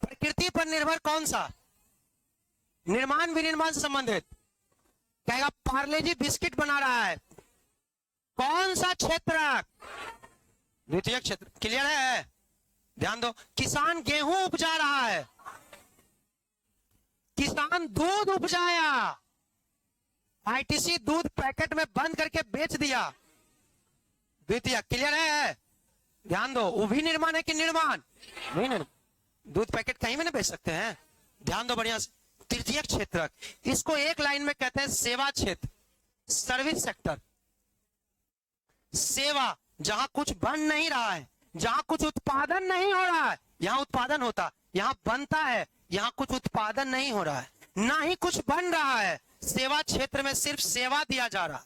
प्रकृति पर निर्भर कौन सा? निर्माण विनिर्माण से संबंधित। कहेगा पार्ले जी बिस्किट बना रहा है, कौन सा क्षेत्रक? द्वितीय क्षेत्र। क्लियर है? ध्यान दो, किसान गेहूं उपजा रहा है, किसान दूध उपजाया, आईटीसी दूध पैकेट में बंद करके बेच दिया, द्वितीय। क्लियर है? ध्यान दो, वो भी निर्माण है कि निर्माण? नहीं, दूध पैकेट कहीं में नहीं बेच सकते हैं, ध्यान दो बढ़िया से। तृतीय क्षेत्रक, इसको एक लाइन में कहते हैं सेवा क्षेत्र। सर्विस सेक्टर, सेवा, जहां कुछ बन नहीं रहा है, जहां कुछ उत्पादन नहीं हो रहा है, यहां उत्पादन होता, यहां बनता है, यहां कुछ उत्पादन नहीं हो रहा है, ना ही कुछ बन रहा है। सेवा क्षेत्र में सिर्फ सेवा दिया जा रहा,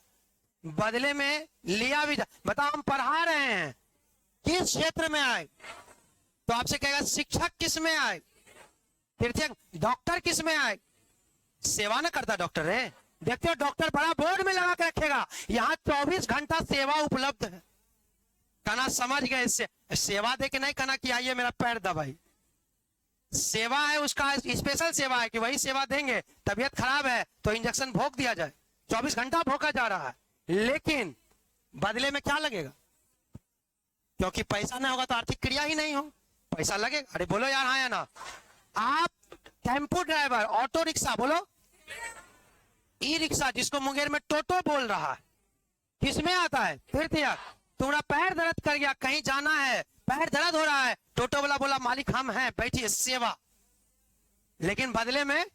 बदले में लिया भी जा। बताओ, हम पढ़ा रहे हैं, किस क्षेत्र में आए? तो आपसे कहेगा शिक्षक किस में आए, तीर्थक डॉक्टर किस में आए? सेवा ना करता डॉक्टर है। देखते हो डॉक्टर बड़ा बोर्ड में लगा के रखेगा, यहाँ 24 घंटा सेवा उपलब्ध है। कहना समझ गए, सेवा दे के नहीं कहना कि आइए मेरा पैर दबाई। सेवा है, उसका स्पेशल सेवा है कि वही सेवा देंगे। तबीयत खराब है तो इंजेक्शन भोंक दिया जाए, 24 घंटा भोंका जा रहा है, लेकिन बदले में क्या लगेगा? क्योंकि पैसा ना होगा तो आर्थिक क्रिया ही नहीं हो, पैसा लगेगा। अरे बोलो यार, हाँ या ना? आप टेम्पो ड्राइवर, ऑटो रिक्शा, बोलो ई रिक्शा, जिसको मुंगेर में टोटो बोल रहा है, किसमें आता है? तीर्थयाग। तुम्हारा पैर दर्द कर गया, कहीं जाना है, पैर दर्द हो रहा है, टोटो वाला बोला मालिक हम हैं, बैठिए, सेवा। लेकिन बदले में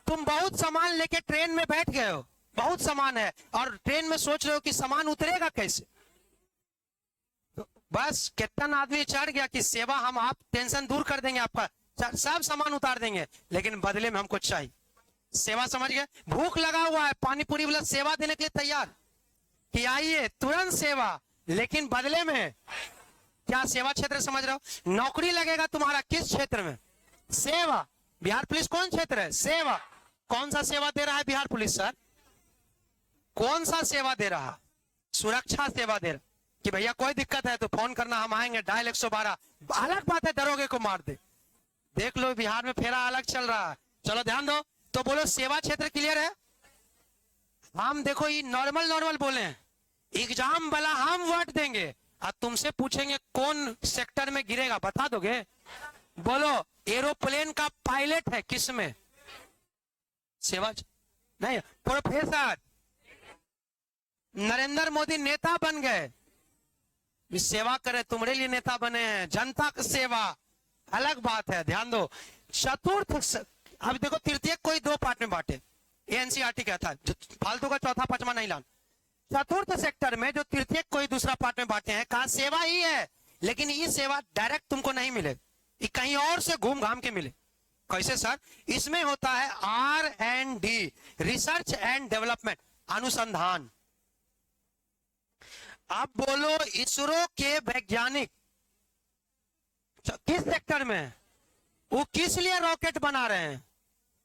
तुम बहुत सामान लेके ट्रेन में बैठ गए हो, बहुत सामान है, और ट्रेन में सोच रहे हो कि सामान उतरेगा कैसे। तो बस कितना आदमी चढ़ गया कि सेवा, हम आप टेंशन दूर कर देंगे, आपका सब सामान उतार देंगे, लेकिन बदले में हमको चाहिए सेवा। समझ गए? भूख लगा हुआ है, पानी पूरी वाला सेवा देने के लिए तैयार कि आइए तुरंत सेवा, लेकिन बदले में क्या? सेवा क्षेत्र समझ रहे हो? नौकरी लगेगा तुम्हारा किस क्षेत्र में? सेवा। बिहार पुलिस कौन क्षेत्र है? सेवा। कौन सा सेवा दे रहा है बिहार पुलिस सर? कौन सा सेवा दे रहा? सुरक्षा सेवा दे रहा कि भैया कोई दिक्कत है तो फोन करना, हम आएंगे, डायल 112। अलग बात है दरोगे को मार दे। देख लो बिहार में फेरा अलग चल रहा है, चलो ध्यान दो। तो बोलो सेवा क्षेत्र क्लियर है? हम देखो ये नॉर्मल बोले हैं, एग्जाम वाला हम वर्ड देंगे और तुमसे पूछेंगे कौन सेक्टर में गिरेगा, बता दोगे? बोलो एरोप्लेन का पायलट है किस में? सेवा नहीं। प्रोफेसर नरेंद्र मोदी नेता बन गए, सेवा करे, तुम्हारे लिए नेता बने हैं, जनता की सेवा अलग बात है, ध्यान दो। चतुर्थ, अब देखो तृतीयक कोई दो पार्ट में बांटे, एनसीईआरटी कहता है, फालतू का चौथा पांचवा नहीं लाना। चतुर्थ सेक्टर में जो तृतीयक कोई दूसरा पार्ट में बांटे हैं, कहा सेवा ही है, लेकिन ये सेवा डायरेक्ट तुमको नहीं मिले, ये कहीं और से घूम घाम के मिले। कैसे सर? इसमें होता है R&D, रिसर्च एंड डेवलपमेंट, अनुसंधान। अब बोलो इसरो के वैज्ञानिक किस सेक्टर में? वो किस लिए रॉकेट बना रहे हैं?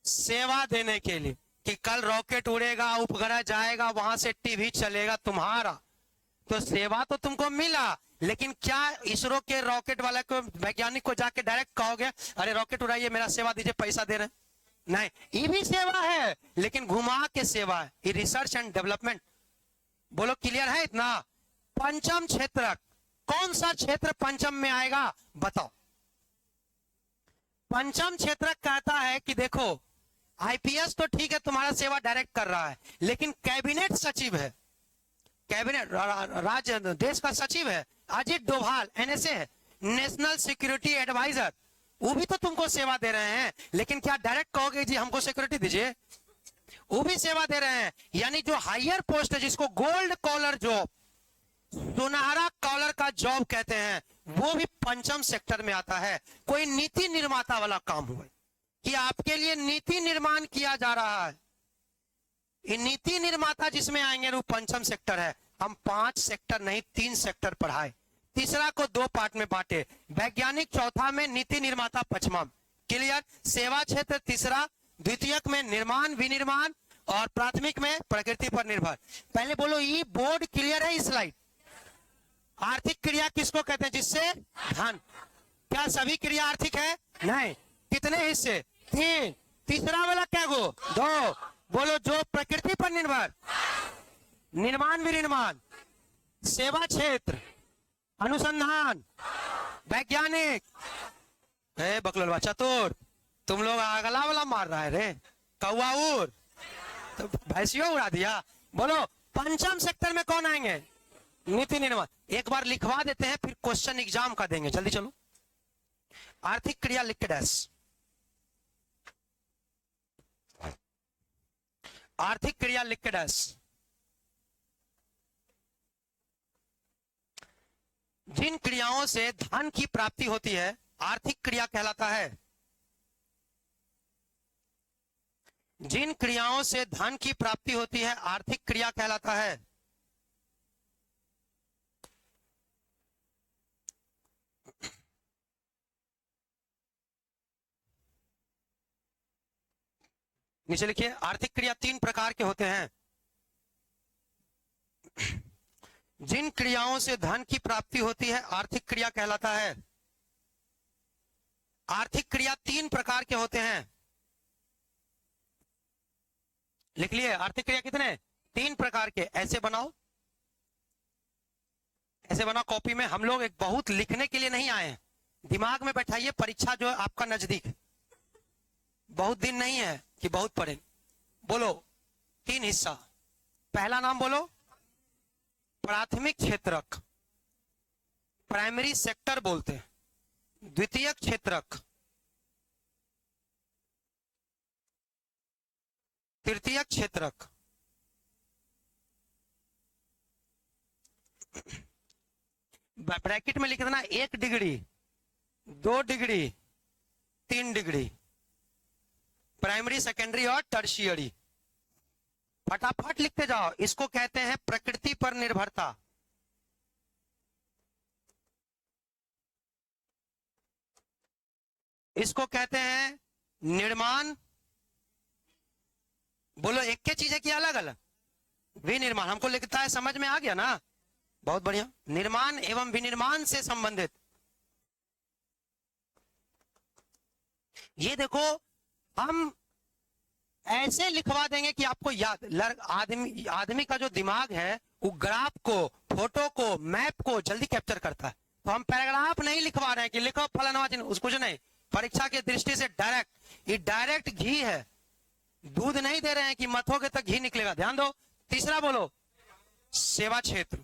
सेवा देने के लिए कि कल रॉकेट उड़ेगा, उपग्रह जाएगा, वहां से टीवी चलेगा तुम्हारा। तो सेवा तो तुमको मिला, लेकिन क्या इसरो के रॉकेट वाले को, वैज्ञानिक को जाके डायरेक्ट कहोगे अरे रॉकेट उड़ाइए, मेरा सेवा दीजिए, पैसा दे रहे हैं? नहीं, ये भी सेवा है, लेकिन घुमा के सेवा है, ये रिसर्च एंड डेवलपमेंट। बोलो क्लियर है इतना? पंचम क्षेत्र, कौन सा क्षेत्र पंचम में आएगा बताओ? पंचम क्षेत्र कहता है कि देखो आईपीएस तो ठीक है, तुम्हारा सेवा डायरेक्ट कर रहा है, लेकिन कैबिनेट सचिव है, कैबिनेट राज्य देश का सचिव है, अजीत डोभाल, एनएसए है, नेशनल सिक्योरिटी एडवाइजर, वो भी तो तुमको सेवा दे रहे हैं, लेकिन क्या डायरेक्ट कहोगे जी हमको सिक्योरिटी दीजिए? वो भी सेवा दे रहे हैं। यानी जो हायर पोस्ट है, जिसको गोल्ड कॉलर जॉब, सुनहरा कॉलर का जॉब कहते हैं, वो भी पंचम सेक्टर में आता है। कोई नीति निर्माता वाला काम हुआ कि आपके लिए नीति निर्माण किया जा रहा है, ये नीति निर्माता जिसमें आएंगे वो पंचम सेक्टर है। हम 5 सेक्टर नहीं 3 सेक्टर पढ़ाए, तीसरा को 2 पार्ट में बांटे, वैज्ञानिक चौथा में, नीति निर्माता पचमा। क्लियर? सेवा क्षेत्र तीसरा, द्वितीयक में निर्माण विनिर्माण, और प्राथमिक में प्रकृति पर निर्भर। पहले बोलो ये बोर्ड क्लियर है? स्लाइड आर्थिक क्रिया किसको कहते हैं? जिससे धन। क्या सभी क्रिया आर्थिक है? नहीं। कितने हिस्से? 3। तीसरा वाला क्या गो? 2। बोलो जो प्रकृति पर निर्भर, निर्माण विनिर्माण, सेवा क्षेत्र, अनुसंधान, वैज्ञानिक। बकलोलवा चतुर, तुम लोग अगला वाला मार रहा है रे, कौआ उड़ तो भैंसियों उड़ा दिया। बोलो पंचम सेक्टर में कौन आएंगे? नीति निर्माण। एक बार लिखवा देते हैं, फिर क्वेश्चन एग्जाम का देंगे, जल्दी चलो। आर्थिक क्रिया लिख के डैश, आर्थिक क्रिया लिख के डैश। जिन क्रियाओं से धन की प्राप्ति होती है आर्थिक क्रिया कहलाता है। जिन क्रियाओं से धन की प्राप्ति होती है आर्थिक क्रिया कहलाता है। नीचे लिखिए, आर्थिक क्रिया 3 प्रकार के होते हैं। जिन क्रियाओं से धन की प्राप्ति होती है आर्थिक क्रिया कहलाता है। आर्थिक क्रिया 3 प्रकार के होते हैं। लिख लिए, आर्थिक क्रिया कितने? 3 प्रकार के। ऐसे बनाओ, ऐसे बनाओ कॉपी में। हम लोग एक बहुत लिखने के लिए नहीं आए हैं, दिमाग में बैठाइए। परीक्षा जो है आपका नजदीक, बहुत दिन नहीं है कि बहुत पढ़े। बोलो 3 हिस्सा। पहला नाम बोलो, प्राथमिक क्षेत्रक, प्राइमरी सेक्टर बोलते हैं। द्वितीयक क्षेत्रक, तृतीयक क्षेत्रक, ब्रैकेट में लिख देना 1 degree, 2 degree, 3 degree, primary, secondary और टर्शियरी। फटाफट लिखते जाओ। इसको कहते हैं प्रकृति पर निर्भरता। इसको कहते हैं निर्माण। बोलो, एक के चीज है कि अलग अलग? विनिर्माण। हमको लिखता है, समझ में आ गया ना? बहुत बढ़िया। निर्माण एवं विनिर्माण से संबंधित। ये देखो, हम ऐसे लिखवा देंगे कि आपको याद। आदमी का जो दिमाग है वो ग्राफ को, फोटो को, मैप को जल्दी कैप्चर करता है। तो हम पैराग्राफ नहीं लिखवा रहे हैं कि लिखो फलाना चिन्ह, उसको कुछ नहीं। परीक्षा की दृष्टि से डायरेक्ट, ये डायरेक्ट घी है। दूध नहीं दे रहे हैं कि मथोगे तक घी निकलेगा। ध्यान दो। तीसरा बोलो, सेवा क्षेत्र।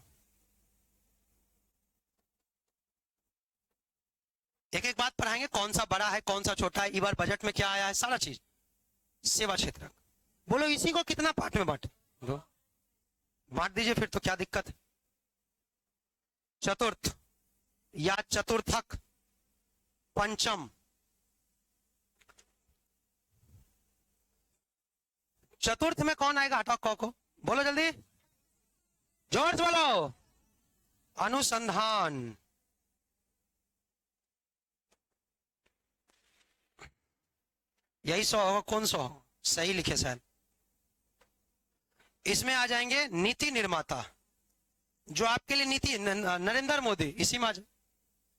एक एक बात पढ़ाएंगे, कौन सा बड़ा है, कौन सा छोटा है, इस बार बजट में क्या आया है, सारा चीज। सेवा क्षेत्र। बोलो, इसी को कितना पार्ट में बांटे? दो। बांट दीजिए फिर, तो क्या दिक्कत है? चतुर्थ या चतुर्थक, पंचम। चतुर्थ में कौन आएगा? हटाओ क को, बोलो जल्दी, जोर से बोलो। अनुसंधान। यही 100 होगा। कौन 100? सही लिखे शायद। इसमें आ जाएंगे नीति निर्माता, जो आपके लिए नीति, नरेंद्र मोदी इसी में आ जाए।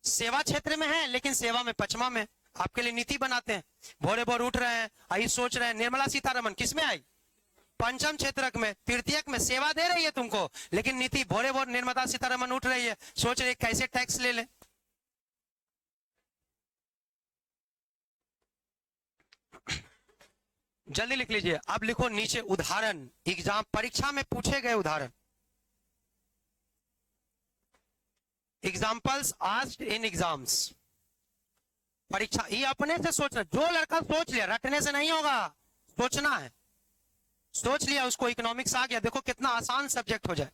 सेवा क्षेत्र में है, लेकिन सेवा में पचमा में आपके लिए नीति बनाते हैं। भोरे भोर उठ रहे हैं, आई सोच रहे हैं। निर्मला सीतारमन किस में आई? पंचम क्षेत्रक में। तृतीयक में सेवा दे रही है तुमको, लेकिन नीति। भोरे भोर निर्मला सीतारमन उठ रही है, सोच रही है कैसे टैक्स ले ले। जल्दी लिख लीजिए। अब लिखो नीचे उदाहरण, एग्जाम, परीक्षा में पूछे गए उदाहरण। Examples asked in exams. परीक्षा, ये अपने से सोचना। जो लड़का सोच लिया, रटने से नहीं होगा, सोचना है। सोच लिया, उसको इकोनॉमिक्स आ गया, देखो कितना आसान सब्जेक्ट हो जाए।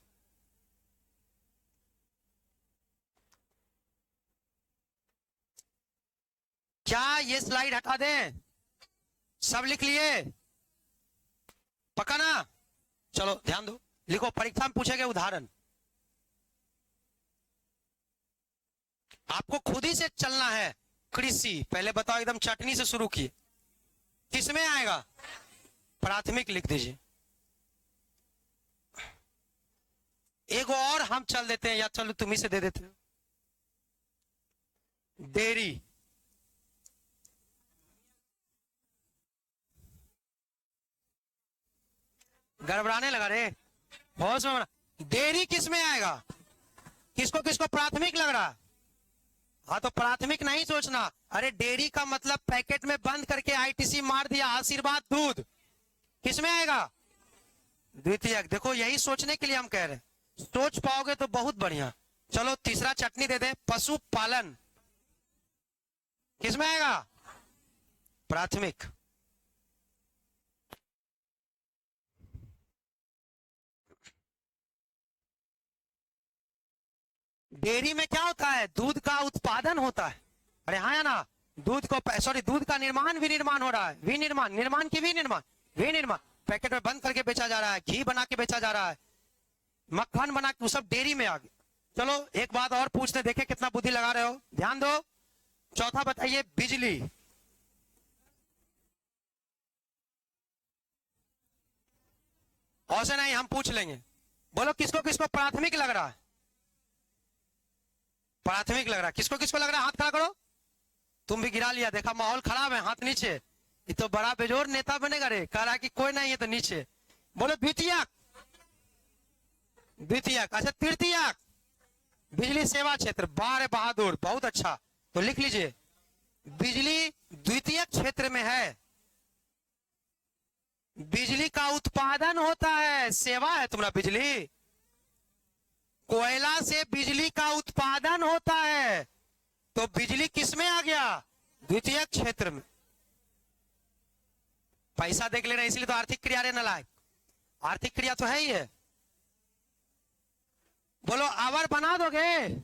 क्या ये स्लाइड हटा दें? सब लिख लिए? पक्का ना? चलो ध्यान दो। लिखो, परीक्षा में पूछे गए उदाहरण। आपको खुद ही से चलना है। कृषि, पहले बताओ, एकदम चटनी से शुरू किए। किसमें आएगा? प्राथमिक लिख दीजिए। एक और हम चल देते हैं, या चलो तुम्ही से दे देते हैं। डेयरी। गड़बड़ाने लगा रे, होश में। डेयरी किस में आएगा? किसको किसको प्राथमिक लग रहा? हाँ, तो प्राथमिक नहीं सोचना। अरे डेयरी का मतलब पैकेट में बंद करके आईटीसी मार दिया, आशीर्वाद दूध। किस में आएगा? द्वितीयक। देखो, यही सोचने के लिए हम कह रहे हैं। सोच पाओगे तो बहुत बढ़िया। चलो तीसरा चटनी दे दे, पशुपालन। किस में आएगा? प्राथमिक। डेयरी में क्या होता है, दूध का उत्पादन होता है। अरे हाँ या ना, दूध को सॉरी दूध का निर्माण विनिर्माण हो रहा है, विनिर्माण निर्माण की विनिर्माण विनिर्माण, पैकेट में बंद करके बेचा जा रहा है, घी बना के बेचा जा रहा है, मक्खन बना के, वो सब डेयरी में आ गया। चलो एक बात और पूछते, देखे कितना बुद्धि लगा रहे हो, ध्यान दो। चौथा बताइए, बिजली। और से नहीं, हम पूछ लेंगे। बोलो किसको किसको प्राथमिक लग रहा है, प्राथमिक लग रहा है, किसको किसको लग रहा है, हाथ खड़ा करो। तुम भी गिरा लिया, देखा माहौल खराब है, हाथ नीचे। ये तो बड़ा बेजोर नेता बनेगा रे, कह रहा कि कोई नहीं है तो नीचे। बोलो द्वितीयक, द्वितीयक, अच्छा तृतीयक, बिजली सेवा क्षेत्र, बारे बहादुर, बहुत अच्छा। तो लिख लीजिए, बिजली द्वितीयक क्षेत्र में है, बिजली का उत्पादन होता है, सेवा है तुम्हारा बिजली। कोयला से बिजली का उत्पादन होता है, तो बिजली किस में आ गया, द्वितीयक क्षेत्र में। पैसा देख ले रहे इसलिए तो आर्थिक क्रिया रे नालायक, आर्थिक क्रिया तो है ही है। बोलो आवर बना दोगे,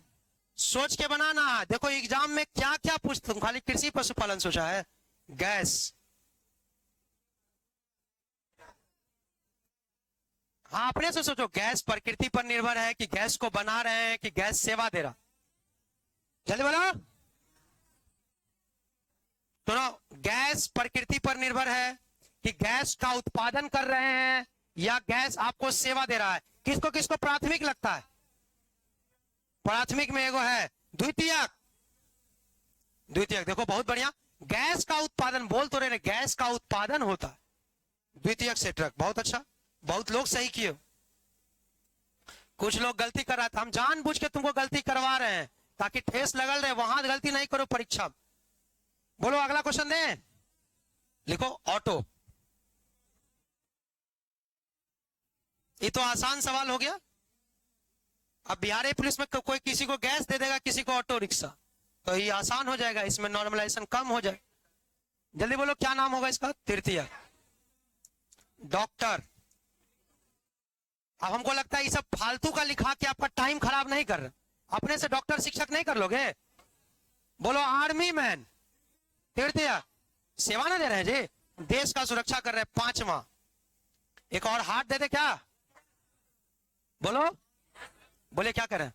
सोच के बनाना। देखो एग्जाम में क्या क्या पूछते, तुम खाली कृषि पशुपालन सोचा है, गैस। हाँ अपने से सोचो, गैस प्रकृति पर निर्भर है कि गैस को बना रहे हैं कि गैस सेवा दे रहा। जल्दी बोलो, सुनो, गैस प्रकृति पर निर्भर है कि गैस का उत्पादन कर रहे हैं या गैस आपको सेवा दे रहा है। किसको किसको प्राथमिक लगता है, प्राथमिक में एगो है द्वितीयक, द्वितीयक देखो बहुत बढ़िया। गैस का उत्पादन बोल तो रहे, गैस का उत्पादन होता है द्वितीयक से ट्रक, बहुत अच्छा, बहुत लोग सही किए। कुछ लोग गलती कर रहा था, हम जानबूझ के तुमको गलती करवा रहे हैं ताकि ठेस लगल रहे, वहां गलती नहीं करो परीक्षा। बोलो अगला क्वेश्चन दे, लिखो ऑटो। ये तो आसान सवाल हो गया। अब बिहार पुलिस में कोई किसी को गैस दे देगा, किसी को ऑटो रिक्शा, तो ये आसान हो जाएगा, इसमें नॉर्मलाइजेशन कम हो जाए। जल्दी बोलो क्या नाम होगा इसका, तृतीय। डॉक्टर। अब हमको लगता है ये सब फालतू का लिखा के आपका टाइम खराब नहीं कर रहे, अपने से डॉक्टर शिक्षक नहीं कर लोगे। बोलो आर्मी मैन, तृतीय, सेवा ना दे रहे हैं जी, देश का सुरक्षा कर रहे हैं। पांचवा, एक और हाथ दे दे क्या, बोलो, बोले क्या करें,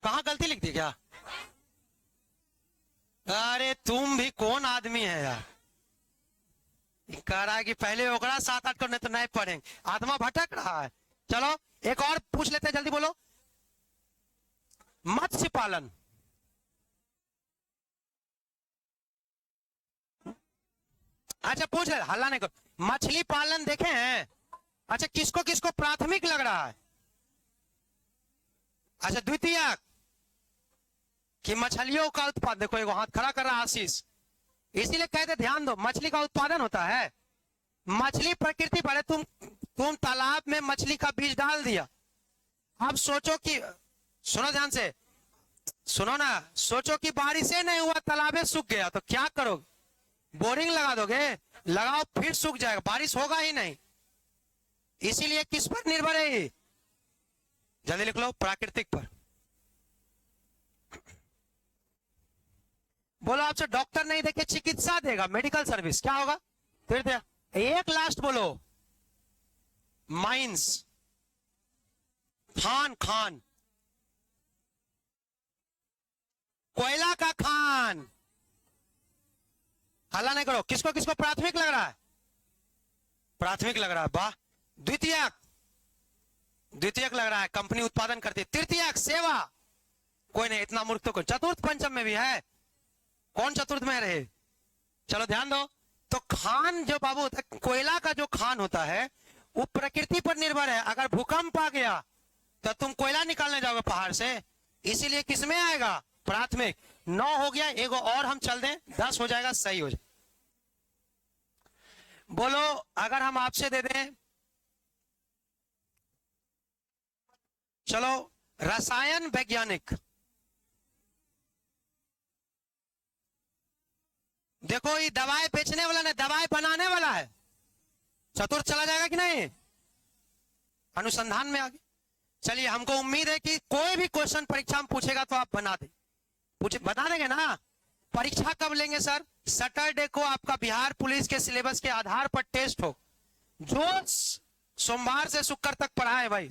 कहां गलती लिख दी क्या, अरे तुम भी कौन आदमी है यार, कह रहा है कि पहले ओकरा 7-8 करने तो नहीं पढ़ेंगे, आत्मा भटक रहा है। चलो एक और पूछ लेते हैं, जल्दी बोलो। मत्स्य पालन, अच्छा पूछ ले, हल्ला नहीं करो। मछली पालन देखे हैं, अच्छा किसको किसको प्राथमिक लग रहा है, अच्छा द्वितीय कि मछलियों का उत्पादन, देखो एक हाथ खड़ा कर रहा है आशीष, इसीलिए कहते ध्यान दो, मछली का उत्पादन होता है, मछली प्रकृति पर है। तुम तालाब में मछली का बीज डाल दिया, अब सोचो कि, सुनो ध्यान से, सुनो ना, सोचो कि बारिशें नहीं हुआ, तालाबे सूख गया, तो क्या करोगे, बोरिंग लगा दोगे, लगाओ फिर सूख जाएगा, बारिश होगा ही नहीं। इसीलिए किस पर निर्भर है ये, जल्दी लिख लो, प्राकृतिक पर। बोलो आपसे डॉक्टर नहीं देखे चिकित्सा देगा, मेडिकल सर्विस, क्या होगा, फिर दे। एक लास्ट बोलो, माइंस, खान, खान, कोयला का खान, हल्ला नहीं करो, किसको किसको प्राथमिक लग रहा है, प्राथमिक लग रहा है, वाह। द्वितीयक, द्वितीयक लग रहा है, कंपनी उत्पादन करती है। तृतीयक सेवा, कोई नहीं, इतना मूर्ख तो कोई। चतुर्थ पंचम में भी है, कौन चतुर्थ में रहे, चलो ध्यान दो। तो खान जो बाबू होता है, कोयला का जो खान होता है वो प्रकृति पर निर्भर है, अगर भूकंप आ गया तो तुम कोयला निकालने जाओगे पहाड़ से, इसीलिए किसमें आएगा, प्राथमिक। 9 हो गया, एगो और हम चल दें, 10 हो जाएगा, सही हो जाए। बोलो अगर हम आपसे दे दें, चलो रसायन वैज्ञानिक, देखो ये दवाई बेचने वाला नहीं, दवाई बनाने वाला है, चतुर्थ चला जाएगा कि नहीं, अनुसंधान में आगे। चलिए, हमको उम्मीद है कि कोई भी क्वेश्चन परीक्षा में पूछेगा तो आप बना बता देंगे ना। परीक्षा कब लेंगे सर? सैटरडे को आपका बिहार पुलिस के सिलेबस के आधार पर टेस्ट हो, जो सोमवार से शुक्र तक पढ़ा है भाई।